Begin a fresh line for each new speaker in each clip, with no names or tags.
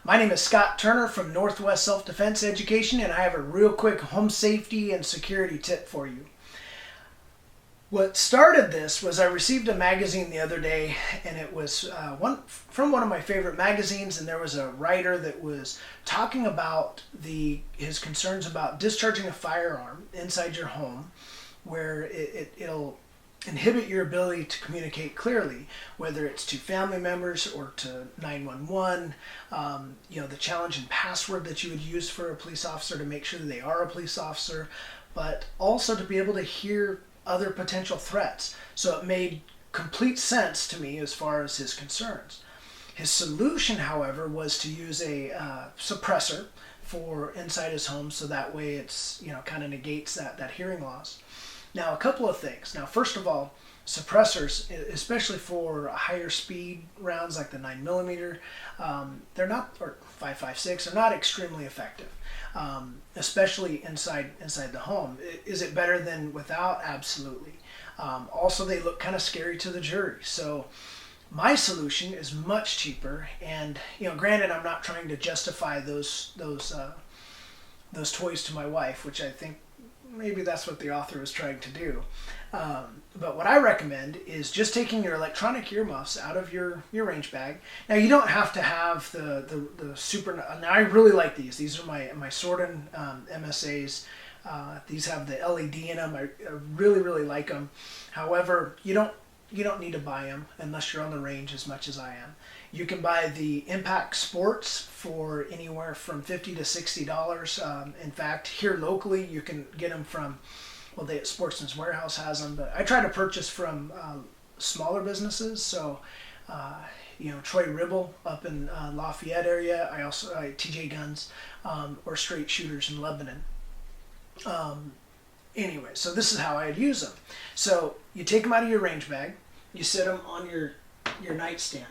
My name is Scott Turner from Northwest Self-Defense Education, and I have a real quick home safety and security tip for you. What started this was I received a magazine the other day, and it was from one of my favorite magazines, and there was a writer that was talking about his concerns about discharging a firearm inside your home, where it'll inhibit your ability to communicate clearly, whether it's to family members or to 911. The challenge and password that you would use for a police officer to make sure that they are a police officer, but also to be able to hear other potential threats. So it made complete sense to me as far as his concerns. His solution, however, was to use a suppressor for inside his home, so that way it's kind of negates that hearing loss. Now, a couple of things. Now, first of all, suppressors, especially for higher speed rounds like the 9mm, they're not, or 5.56, they're not extremely effective, especially inside the home. Is it better than without? Absolutely. Also, they look kind of scary to the jury. So my solution is much cheaper, and granted, I'm not trying to justify those toys to my wife, which I think maybe that's what the author was trying to do. But what I recommend is just taking your electronic earmuffs out of your range bag. Now, you don't have to have the super. Now, I really like these. These are my Sordin MSAs. These have the LED in them. I really, really like them. However, you don't need to buy them unless you're on the range as much as I am. You can buy the Impact Sports for anywhere from $50 to $60. In fact, here locally, you can get them from, Sportsman's Warehouse has them, but I try to purchase from smaller businesses. So, Troy Ribble up in Lafayette area. I also TJ Guns, or Straight Shooters in Lebanon. Anyway, so this is how I'd use them. So you take them out of your range bag, you set them on your nightstand.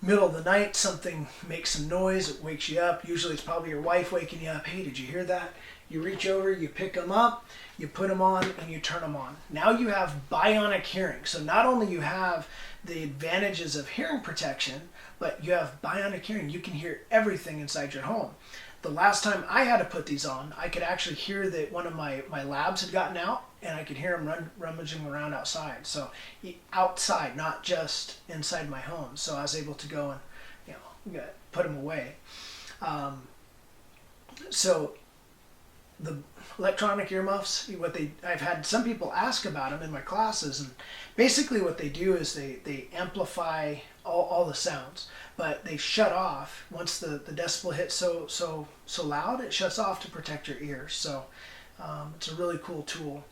Middle of the night, something makes some noise, it wakes you up. Usually it's probably your wife waking you up. Hey, did you hear that? You reach over, you pick them up, you put them on, and you turn them on. Now you have bionic hearing. So not only you have the advantages of hearing protection, but you have bionic hearing. You can hear everything inside your home. The last time I had to put these on, I could actually hear that one of my labs had gotten out, and I could hear them rummaging around outside. So outside, not just inside my home. So I was able to go and put them away. So the electronic earmuffs, I've had some people ask about them in my classes, and basically what they do is they amplify all the sounds, but they shut off once the decibel hits so loud. It shuts off to protect your ears. So it's a really cool tool.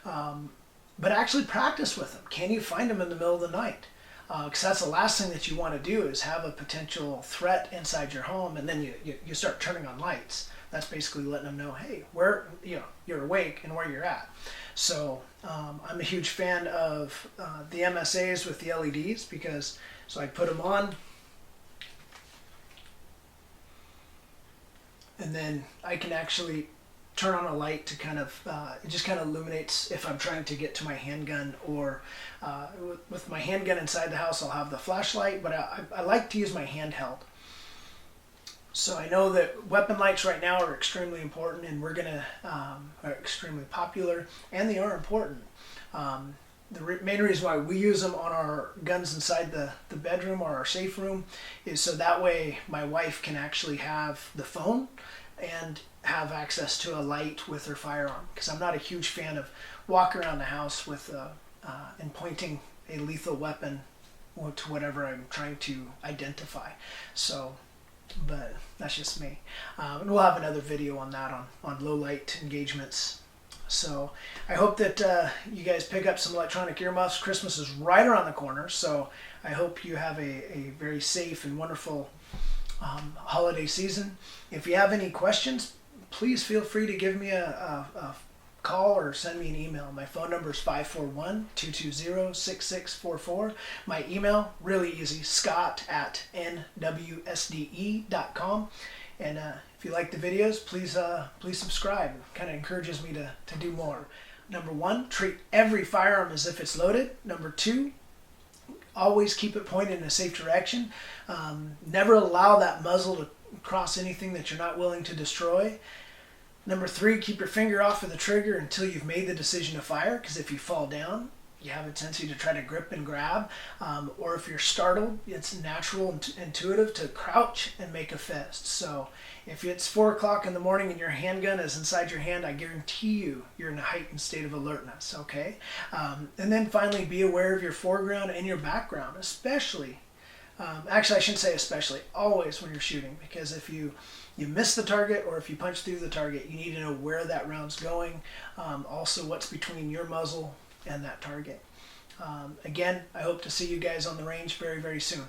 But actually practice with them. Can you find them in the middle of the night? Because that's the last thing that you want to do, is have a potential threat inside your home, and then you start turning on lights. That's basically letting them know, hey, where you're awake and where you're at. So I'm a huge fan of the MSAs with the LEDs, because I put them on, and then I can actually turn on a light to kind of, it just kind of illuminates if I'm trying to get to my handgun, or with my handgun inside the house, I'll have the flashlight, but I like to use my handheld. So I know that weapon lights right now are extremely important, and are extremely popular, and they are important. The main reason why we use them on our guns inside the bedroom or our safe room is so that way my wife can actually have the phone and have access to a light with her firearm, because I'm not a huge fan of walking around the house with and pointing a lethal weapon to whatever I'm trying to identify. So, but that's just me. And we'll have another video on that on low light engagements. So I hope that you guys pick up some electronic earmuffs. Christmas is right around the corner, so I hope you have a very safe and wonderful holiday season. If you have any questions, please feel free to give me a call or send me an email. My phone number is 541-220-6644. My email, really easy, scott@nwsde.com. And if you like the videos, please subscribe. It kind of encourages me to do more. Number one, treat every firearm as if it's loaded. Number two, always keep it pointed in a safe direction. Never allow that muzzle to cross anything that you're not willing to destroy. Number 3, keep your finger off of the trigger until you've made the decision to fire, because if you fall down, you have a tendency to try to grip and grab, or if you're startled, it's natural and intuitive to crouch and make a fist. So if it's 4 o'clock in the morning and your handgun is inside your hand, I guarantee you're in a heightened state of alertness, okay? And then finally, be aware of your foreground and your background, especially, actually I shouldn't say especially, always when you're shooting, because if you miss the target or if you punch through the target, you need to know where that round's going, also what's between your muzzle and that target. Again, I hope to see you guys on the range very, very soon.